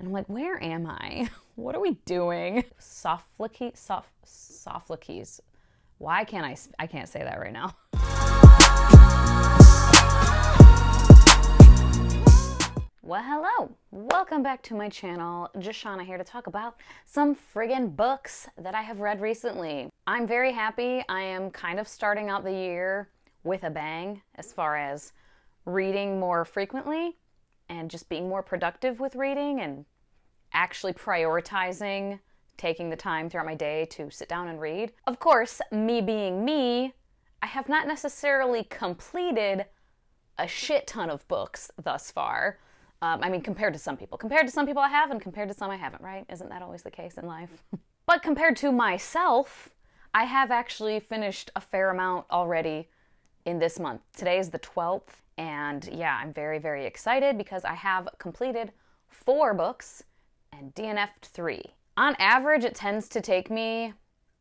And I'm like, where am I? What are we doing? Sophocles. Why can't I can't say that right now. Well, hello. Welcome back to my channel. Just Shauna here to talk about some friggin' books that I have read recently. I'm very happy. I am kind of starting out the year with a bang as far as reading more frequently and just being more productive with reading and actually prioritizing taking the time throughout my day to sit down and read. Of course, me being me, I have not necessarily completed a shit ton of books thus far. I mean, compared to some people. Compared to some people I have, and compared to some I haven't, right? Isn't that always the case in life? But compared to myself, I have actually finished a fair amount already in this month. Today is the 12th, and yeah, I'm very, very excited because I have completed 4 books and DNF'd 3. On average, it tends to take me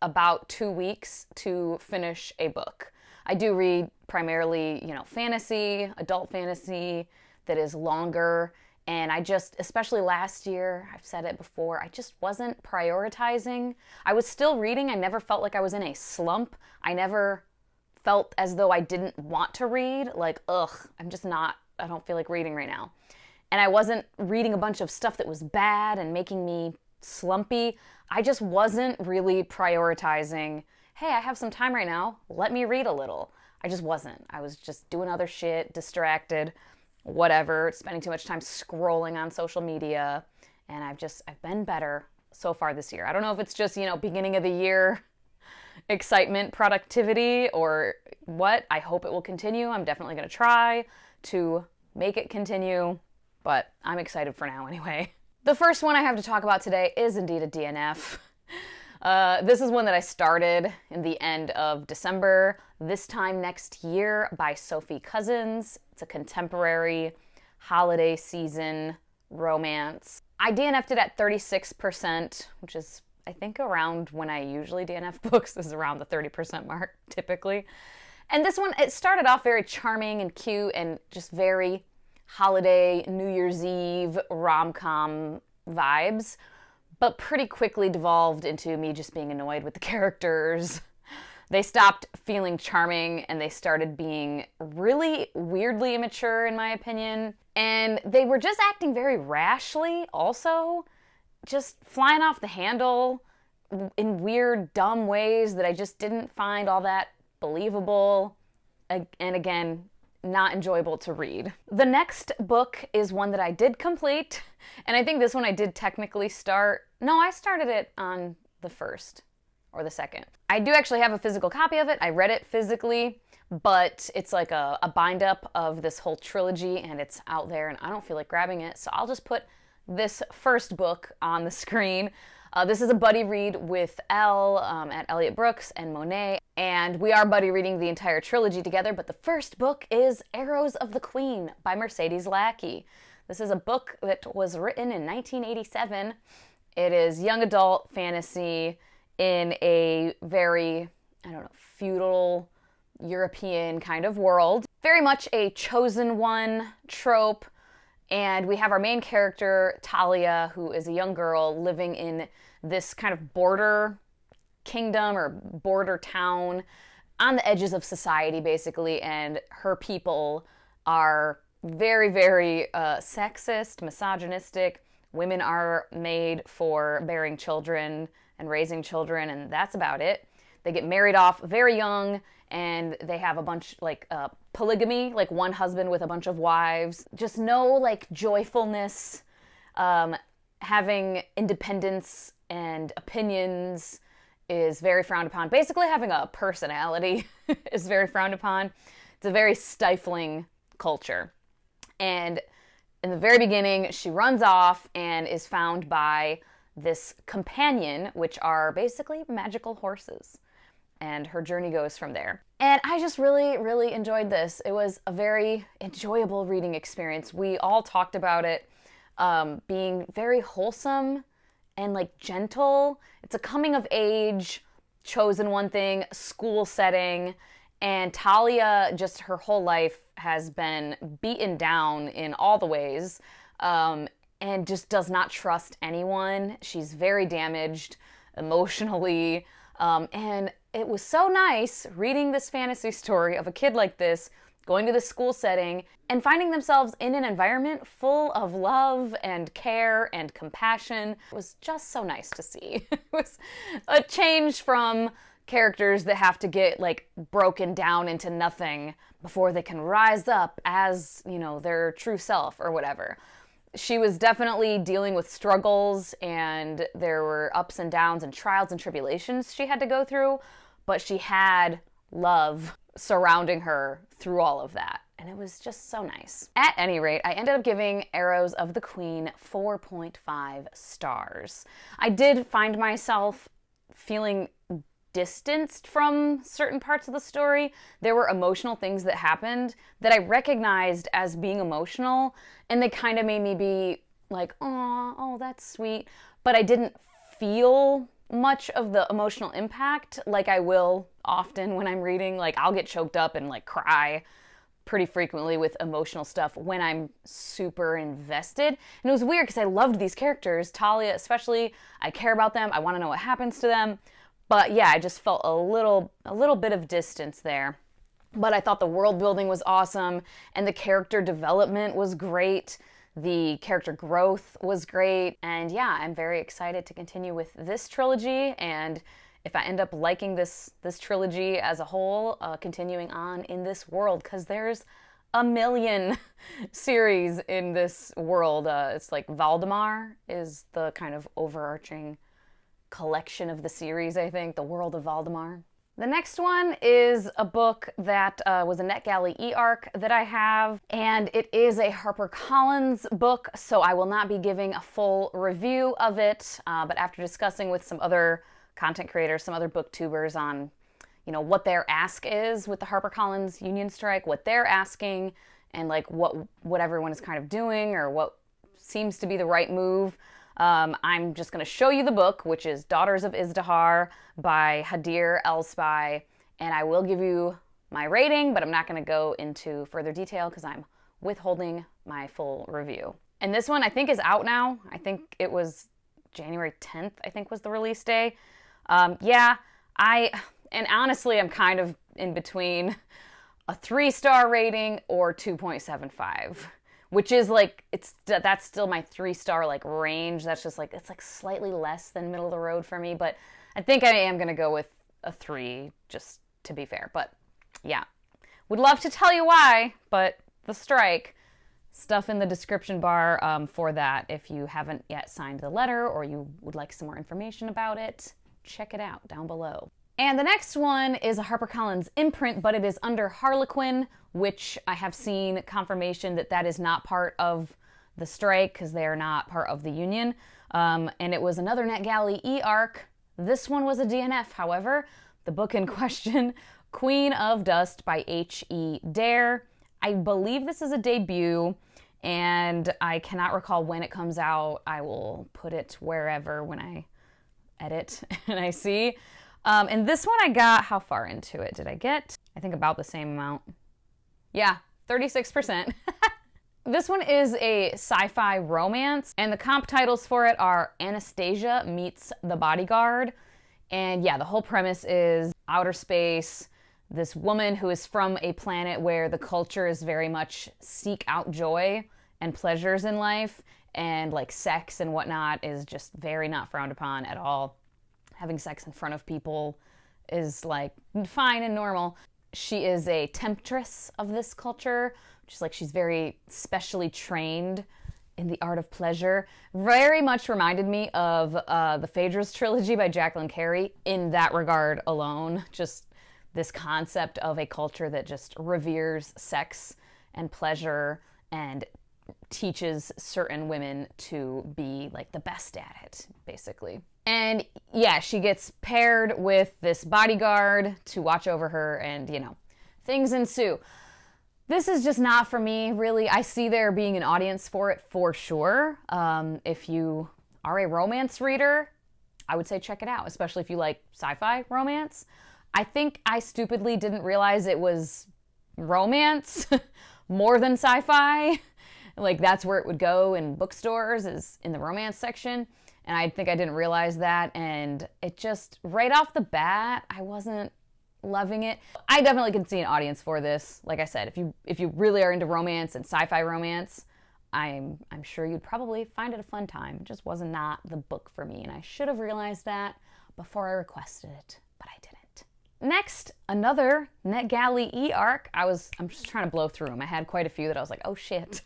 about 2 weeks to finish a book. I do read primarily, fantasy, adult fantasy that is longer, and I just, especially last year, I've said it before, I just wasn't prioritizing. I was still reading. I never felt like I was in a slump. I never felt as though I didn't want to read, like, ugh, I don't feel like reading right now. And I wasn't reading a bunch of stuff that was bad and making me slumpy. I just wasn't really prioritizing, hey, I have some time right now, let me read a little. I just wasn't. I was just doing other shit, distracted, whatever, spending too much time scrolling on social media, and I've been better so far this year. I don't know if it's just, beginning of the year excitement, productivity, or what. I hope it will continue. I'm definitely going to try to make it continue, but I'm excited for now anyway. The first one I have to talk about today is indeed a DNF. This is one that I started in the end of December, This Time Next Year by Sophie Cousins. It's a contemporary holiday season romance. I DNF'd it at 36%, which is, I think, around when I usually DNF books. This is around the 30% mark, typically. And this one, it started off very charming and cute and just very holiday, New Year's Eve rom-com vibes, but pretty quickly devolved into me just being annoyed with the characters. They stopped feeling charming and they started being really weirdly immature, in my opinion. And they were just acting very rashly also, just flying off the handle in weird, dumb ways that I just didn't find all that believable. And again, not enjoyable to read. The next book is one that I did complete, and I think this one I did technically start. No, I started it on the 1st or the 2nd. I do actually have a physical copy of it. I read it physically, but it's like a bind up of this whole trilogy, and it's out there, and I don't feel like grabbing it, so I'll just put this first book on the screen. This is a buddy read with Elle at Elliot Brooks and Monet, and we are buddy reading the entire trilogy together, but the first book is Arrows of the Queen by Mercedes Lackey. This is a book that was written in 1987. It is young adult fantasy in a very, feudal European kind of world. Very much a chosen one trope. And we have our main character, Talia, who is a young girl living in this kind of border kingdom or border town on the edges of society, basically. And her people are very, very sexist, misogynistic. Women are made for bearing children and raising children, and that's about it. They get married off very young, and they have a bunch, polygamy, like one husband with a bunch of wives. Just no, joyfulness. Having independence and opinions is very frowned upon. Basically, having a personality is very frowned upon. It's a very stifling culture. And in the very beginning, she runs off and is found by this companion, which are basically magical horses. And her journey goes from there. And I just really, really enjoyed this. It was a very enjoyable reading experience. We all talked about it being very wholesome and gentle. It's a coming of age, chosen one thing, school setting. And Talia, just her whole life has been beaten down in all the ways. and just does not trust anyone. She's very damaged emotionally. And it was so nice reading this fantasy story of a kid like this going to this school setting and finding themselves in an environment full of love and care and compassion. It was just so nice to see. It was a change from characters that have to get like broken down into nothing before they can rise up as, you know, their true self or whatever. She was definitely dealing with struggles, and there were ups and downs and trials and tribulations she had to go through, but she had love surrounding her through all of that. And it was just so nice. At any rate, I ended up giving Arrows of the Queen 4.5 stars. I did find myself feeling distanced from certain parts of the story. There were emotional things that happened that I recognized as being emotional, and they kind of made me be like, oh, that's sweet. But I didn't feel much of the emotional impact like I will often when I'm reading. Like, I'll get choked up and like cry pretty frequently with emotional stuff when I'm super invested. And it was weird because I loved these characters, Talia especially. I care about them. I want to know what happens to them. But yeah, I just felt a little bit of distance there. But I thought the world building was awesome, and the character development was great. The character growth was great. And yeah, I'm very excited to continue with this trilogy. And if I end up liking this trilogy as a whole, continuing on in this world, because there's a million series in this world. It's like Valdemar is the kind of overarching collection of the series, I think, the world of Valdemar. The next one is a book that was a NetGalley e-arc that I have, and it is a HarperCollins book, so I will not be giving a full review of it, but after discussing with some other content creators, some other booktubers on, you know, what their ask is with the HarperCollins union strike, what they're asking, and like what everyone is kind of doing or what seems to be the right move, I'm just going to show you the book, which is Daughters of Isdahar by Hadir El-Spy, and I will give you my rating, but I'm not going to go into further detail because I'm withholding my full review. And this one I think is out now. I think it was January 10th, I think was the release day. And honestly, I'm kind of in between a 3-star rating or 2.75. Which is like, that's still my 3-star like range. That's just like, it's like slightly less than middle of the road for me, but I think I am gonna go with a 3 just to be fair. But yeah, would love to tell you why, but the strike, stuff in the description bar for that. If you haven't yet signed the letter or you would like some more information about it, check it out down below. And the next one is a HarperCollins imprint, but it is under Harlequin, which I have seen confirmation that that is not part of the strike because they are not part of the union. And it was another NetGalley e-arc. This one was a DNF, however. The book in question, Queen of Dust by H.E. Dare. I believe this is a debut, and I cannot recall when it comes out. I will put it wherever when I edit and I see. And this one I got, how far into it did I get? I think about the same amount. Yeah, 36%. This one is a sci-fi romance, and the comp titles for it are Anastasia Meets the Bodyguard. And yeah, the whole premise is outer space, this woman who is from a planet where the culture is very much seek out joy and pleasures in life, and like sex and whatnot is just very not frowned upon at all. Having sex in front of people is like fine and normal. She is a temptress of this culture, which is like she's very specially trained in the art of pleasure. Very much reminded me of the Phaedra's trilogy by Jacqueline Carey in that regard alone. Just this concept of a culture that just reveres sex and pleasure and teaches certain women to be like the best at it, basically. And yeah, she gets paired with this bodyguard to watch over her, and you know, things ensue. This is just not for me, really. I see there being an audience for it for sure. If you are a romance reader, I would say check it out, especially if you like sci-fi romance. I think I stupidly didn't realize it was romance more than sci-fi. Like, that's where it would go in bookstores, is in the romance section. And I think I didn't realize that. And it just, right off the bat, I wasn't loving it. I definitely can see an audience for this. Like I said, if you really are into romance and sci-fi romance, I'm sure you'd probably find it a fun time. It just was not the book for me. And I should have realized that before I requested it, but I didn't. Next, another NetGalley e-arc. I'm just trying to blow through them. I had quite a few that I was like, oh shit.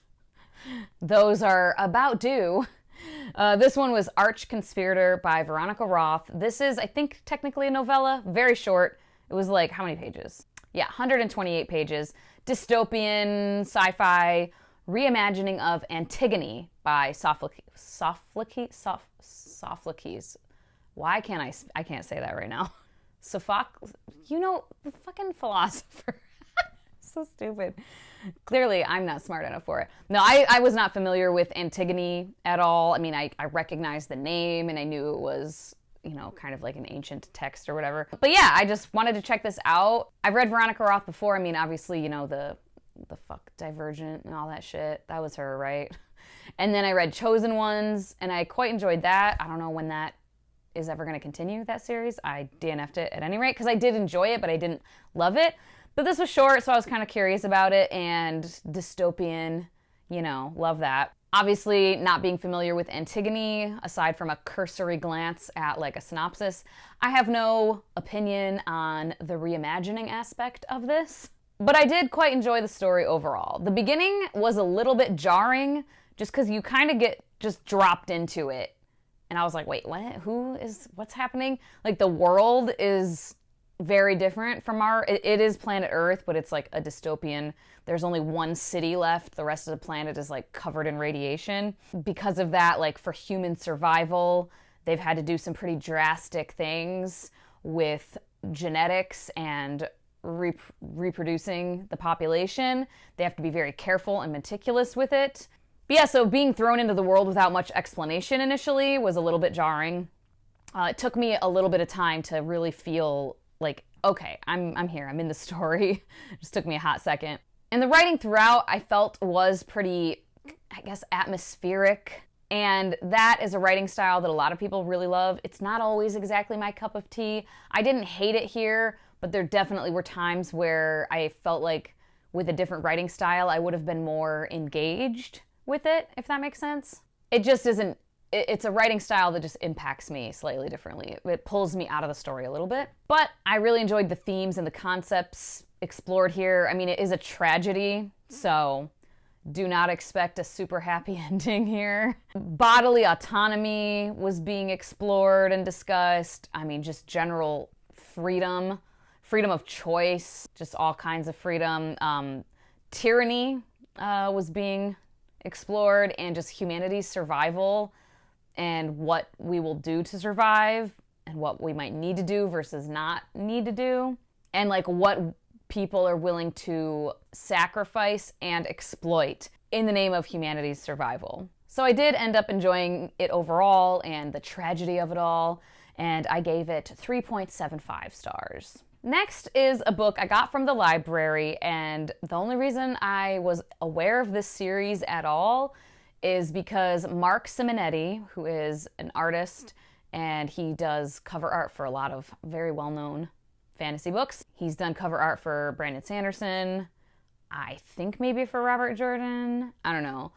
Those are about due. This one was Arch-Conspirator by Veronica Roth. This is, I think, technically a novella. Very short. It was like, how many pages? Yeah, 128 pages. Dystopian, sci-fi, reimagining of Antigone by Sophocles. Why can't I can't say that right now. Sophocles, you know, the fucking philosopher. So stupid. Clearly, I'm not smart enough for it. No, I was not familiar with Antigone at all. I mean, I recognized the name and I knew it was, you know, kind of like an ancient text or whatever. But yeah, I just wanted to check this out. I've read Veronica Roth before. I mean, obviously, you know, the fuck Divergent and all that shit. That was her, right? And then I read Chosen Ones and I quite enjoyed that. I don't know when that is ever going to continue, that series. I DNF'd it at any rate because I did enjoy it, but I didn't love it. But this was short, so I was kind of curious about it, and dystopian, you know, love that. Obviously, not being familiar with Antigone, aside from a cursory glance at like a synopsis, I have no opinion on the reimagining aspect of this. But I did quite enjoy the story overall. The beginning was a little bit jarring, just because you kind of get just dropped into it. And I was like, wait, what? What's happening? Like, the world is very different from it is planet Earth, but it's like a dystopian. There's only one city left. The rest of the planet is like covered in radiation. Because of that, like for human survival, they've had to do some pretty drastic things with genetics and reproducing the population. They have to be very careful and meticulous with it. But yeah, so being thrown into the world without much explanation initially was a little bit jarring. It took me a little bit of time to really feel like, okay, I'm here, I'm in the story. It just took me a hot second. And the writing throughout, I felt, was pretty, I guess, atmospheric. And that is a writing style that a lot of people really love. It's not always exactly my cup of tea. I didn't hate it here, but there definitely were times where I felt like with a different writing style, I would have been more engaged with it, if that makes sense. It just isn't, it's a writing style that just impacts me slightly differently. It pulls me out of the story a little bit. But I really enjoyed the themes and the concepts explored here. I mean, it is a tragedy, so do not expect a super happy ending here. Bodily autonomy was being explored and discussed. I mean, just general freedom of choice, just all kinds of freedom. Tyranny was being explored, and just humanity's survival and what we will do to survive and what we might need to do versus not need to do, and like what people are willing to sacrifice and exploit in the name of humanity's survival. So I did end up enjoying it overall and the tragedy of it all, and I gave it 3.75 stars. Next is a book I got from the library, and the only reason I was aware of this series at all is because Mark Simonetti, who is an artist, and he does cover art for a lot of very well-known fantasy books. He's done cover art for Brandon Sanderson, I think maybe for Robert Jordan, I don't know.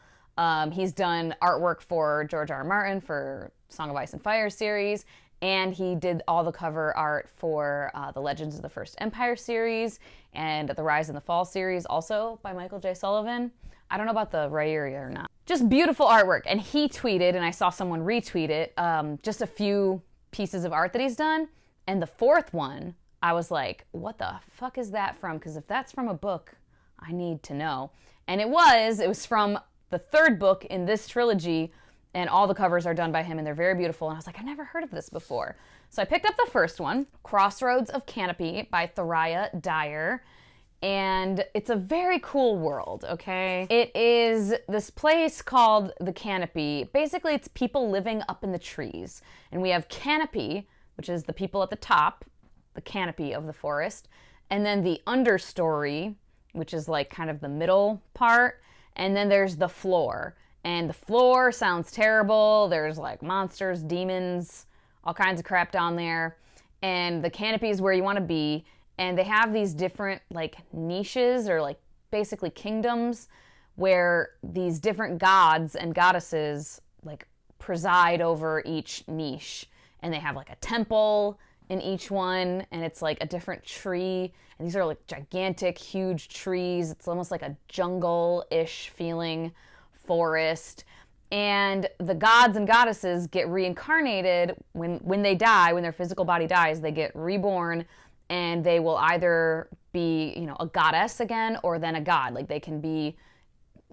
He's done artwork for George R.R. Martin for Song of Ice and Fire series, and he did all the cover art for the Legends of the First Empire series and the Rise and the Fall series, also by Michael J. Sullivan. I don't know about the Rhaeria or not. Just beautiful artwork. And he tweeted, and I saw someone retweet it, just a few pieces of art that he's done. And the fourth one, I was like, what the fuck is that from? Because if that's from a book, I need to know. And it was from the third book in this trilogy, and all the covers are done by him, and they're very beautiful. And I was like, I've never heard of this before. So I picked up the first one, Crossroads of Canopy by Thoraya Dyer. And it's a very cool world, okay? It is this place called the Canopy. Basically, it's people living up in the trees. And we have Canopy, which is the people at the top, the canopy of the forest. And then the understory, which is like kind of the middle part. And then there's the floor. And the floor sounds terrible. There's like monsters, demons, all kinds of crap down there. And the canopy is where you want to be. And they have these different like niches or like basically kingdoms where these different gods and goddesses like preside over each niche. And they have like a temple in each one, and it's like a different tree. And these are like gigantic, huge trees. It's almost like a jungle-ish feeling forest. And the gods and goddesses get reincarnated when they die, when their physical body dies, they get reborn, and they will either be, you know, a goddess again or then a god. Like they can be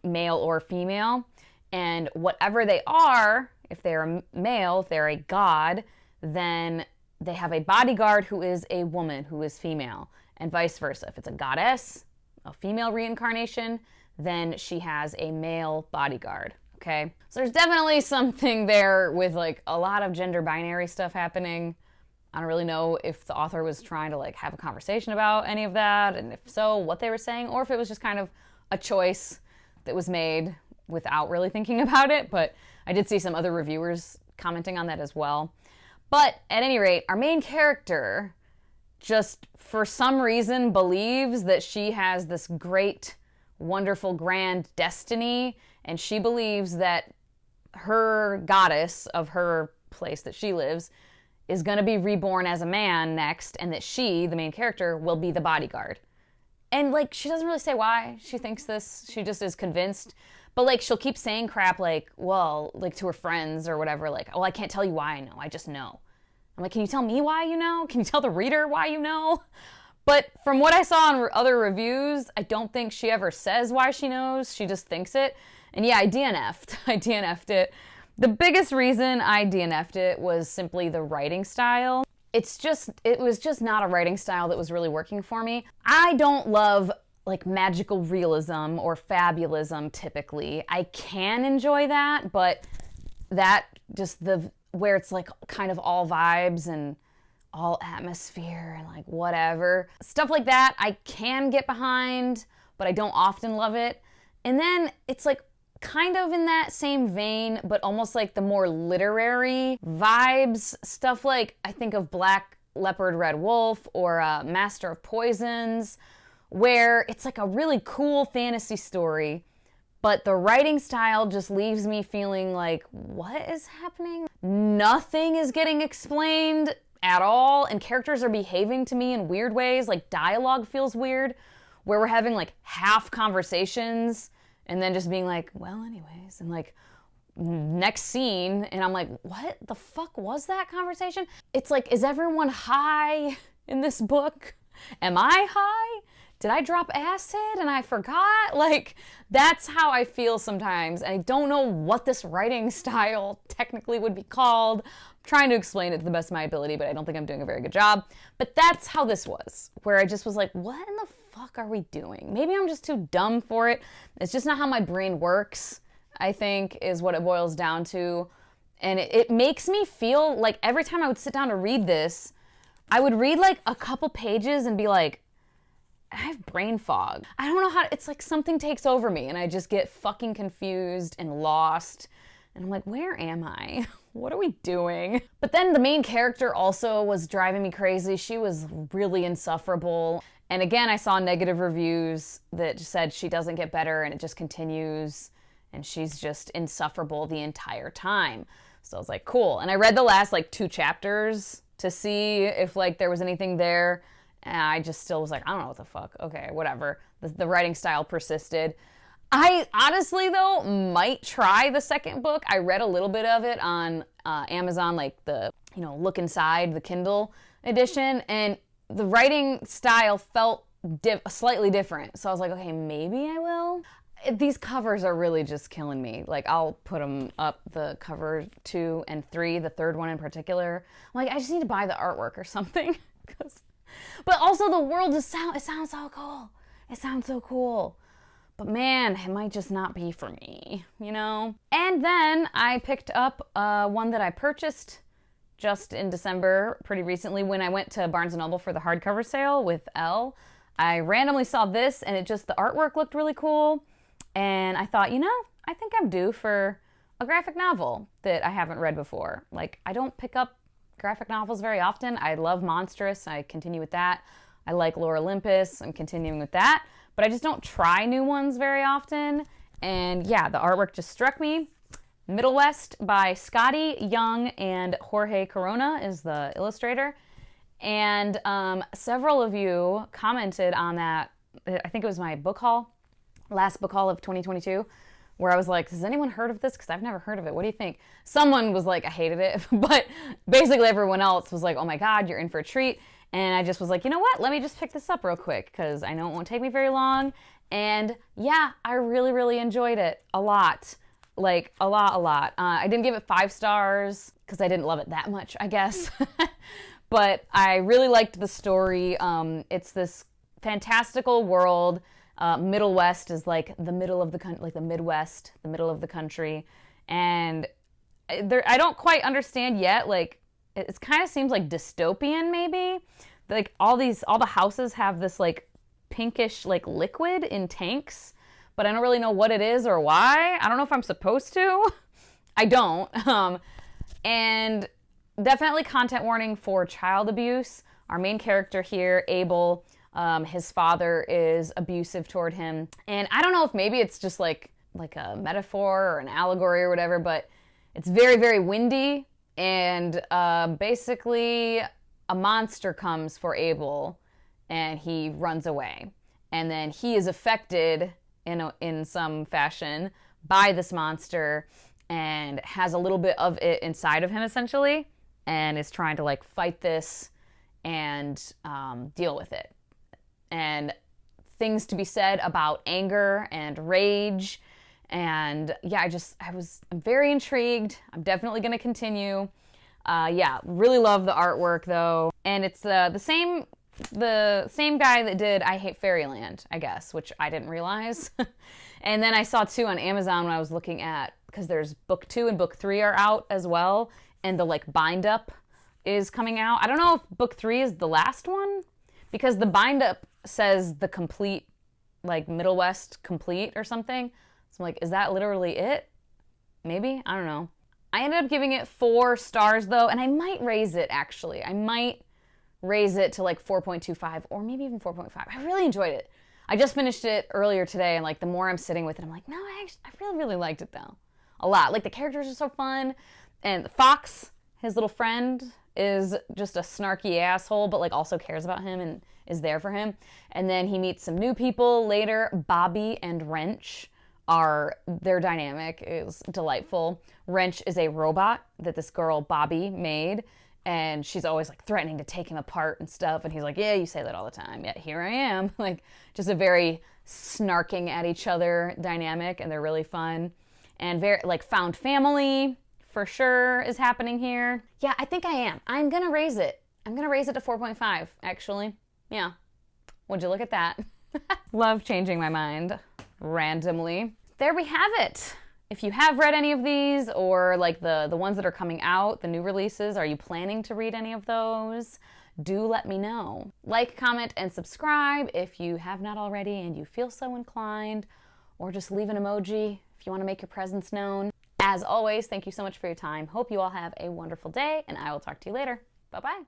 male or female. And whatever they are, if they're a male, if they're a god, then they have a bodyguard who is a woman who is female, and vice versa. If it's a goddess, a female reincarnation, then she has a male bodyguard, okay? So there's definitely something there with like a lot of gender binary stuff happening. I don't really know if the author was trying to like have a conversation about any of that, and if so, what they were saying, or if it was just kind of a choice that was made without really thinking about it. But I did see some other reviewers commenting on that as well. But at any rate, our main character just for some reason believes that she has this great, wonderful, grand destiny, and she believes that her goddess of her place that she lives is going to be reborn as a man next, and that she, the main character, will be the bodyguard. And like, she doesn't really say why she thinks this. She just is convinced. But like, she'll keep saying crap like, well, like to her friends or whatever, like, oh, I can't tell you why I know, I just know. I'm like, can you tell me why you know? Can you tell the reader why you know? But from what I saw on other reviews, I don't think she ever says why she knows. She just thinks it. And yeah, I DNF'd. I DNF'd it. The biggest reason I DNF'd it was simply the writing style. It was just not a writing style that was really working for me. I don't love like magical realism or fabulism typically. I can enjoy that, but that just where it's like kind of all vibes and all atmosphere and like whatever. Stuff like that I can get behind, but I don't often love it. And then it's like kind of in that same vein, but almost like the more literary vibes. Stuff like I think of Black Leopard, Red Wolf or Master of Poisons, where it's like a really cool fantasy story, but the writing style just leaves me feeling like, what is happening? Nothing is getting explained at all, and characters are behaving to me in weird ways. Like dialogue feels weird, where we're having like half conversations and then just being like, well, anyways, and like next scene, and I'm like, what the fuck was that conversation? It's like, is everyone high in this book? Am I high? Did I drop acid and I forgot? Like, that's how I feel sometimes. I don't know what this writing style technically would be called. I'm trying to explain it to the best of my ability, but I don't think I'm doing a very good job. But that's how this was, where I just was like, what in the fuck are we doing? Maybe I'm just too dumb for it. It's just not how my brain works, I think, is what it boils down to. And it makes me feel like every time I would sit down to read this, I would read like a couple pages and be like, I have brain fog. I don't know how, it's like something takes over me and I just get fucking confused and lost. And I'm like, where am I? What are we doing? But then the main character also was driving me crazy. She was really insufferable. And again, I saw negative reviews that said she doesn't get better and it just continues. And she's just insufferable the entire time. So I was like, cool. And I read the last like 2 chapters to see if like there was anything there. And I just still was like, I don't know what the fuck. Okay, whatever. The writing style persisted. I honestly, though, might try the second book. I read a little bit of it on Amazon, like the, you know, look inside, the Kindle edition. And the writing style felt slightly different. So I was like, okay, maybe I will. These covers are really just killing me. Like, I'll put them up, the cover 2 and 3, the third one in particular. I'm like, I just need to buy the artwork or something. But also the world it sounds so cool. It sounds so cool. But man, it might just not be for me, you know? And then I picked up one that I purchased just in December, pretty recently, when I went to Barnes & Noble for the hardcover sale with Elle. I randomly saw this and the artwork looked really cool. And I thought, you know, I think I'm due for a graphic novel that I haven't read before. Like, I don't pick up graphic novels very often. I love Monstrous. I continue with that. I like Lore Olympus. I'm continuing with that. But I just don't try new ones very often. And yeah, the artwork just struck me. Middlewest by Scotty Young and Jorge Corona is the illustrator. And several of you commented on that. I think it was my book haul, last book haul of 2022, where I was like, has anyone heard of this? Because I've never heard of it. What do you think? Someone was like, I hated it. But basically everyone else was like, oh my God, you're in for a treat. And I just was like, you know what? Let me just pick this up real quick because I know it won't take me very long. And yeah, I really, really enjoyed it a lot. Like, a lot. I didn't give it 5 stars because I didn't love it that much, I guess. But I really liked the story. It's this fantastical world. Middlewest is like the middle of the country, like the Midwest, the middle of the country. And I don't quite understand yet, like, it kind of seems like dystopian maybe. Like all the houses have this like pinkish like liquid in tanks, but I don't really know what it is or why. I don't know if I'm supposed to. I don't. And definitely content warning for child abuse. Our main character here, Abel, his father is abusive toward him. And I don't know if maybe it's just like a metaphor or an allegory or whatever, but it's very, very windy. And basically a monster comes for Abel and he runs away. And then he is affected in some fashion by this monster and has a little bit of it inside of him essentially, and is trying to like fight this and deal with it. And things to be said about anger and rage. And yeah, I'm very intrigued. I'm definitely going to continue. Yeah, really love the artwork though. And it's the same guy that did I Hate Fairyland, I guess, which I didn't realize. And then I saw too on Amazon when I was looking at, because there's book 2 and book 3 are out as well. And the like bind up is coming out. I don't know if book 3 is the last one, because the bind up says the complete, like Middlewest complete or something. So I'm like, is that literally it? Maybe? I don't know. I ended up giving it 4 stars though, and I might raise it actually. I might raise it to like 4.25 or maybe even 4.5. I really enjoyed it. I just finished it earlier today, and like the more I'm sitting with it, I'm like, no, I really, really liked it though. A lot. Like the characters are so fun. And Fox, his little friend, is just a snarky asshole, but like also cares about him and is there for him. And then he meets some new people later. Bobby and Wrench their dynamic is delightful. Wrench is a robot that this girl Bobby made, and she's always like threatening to take him apart and stuff. And he's like, yeah, you say that all the time. Yeah, here I am. Like just a very snarking at each other dynamic, and they're really fun. And very like found family for sure is happening here. Yeah, I think I am. I'm gonna raise it. I'm gonna raise it to 4.5 actually. Yeah. Would you look at that? Love changing my mind randomly. There we have it. If you have read any of these, or like the ones that are coming out, the new releases, are you planning to read any of those? Do let me know. Like, comment, and subscribe if you have not already and you feel so inclined, or just leave an emoji if you want to make your presence known. As always, thank you so much for your time. Hope you all have a wonderful day, and I will talk to you later. Bye-bye.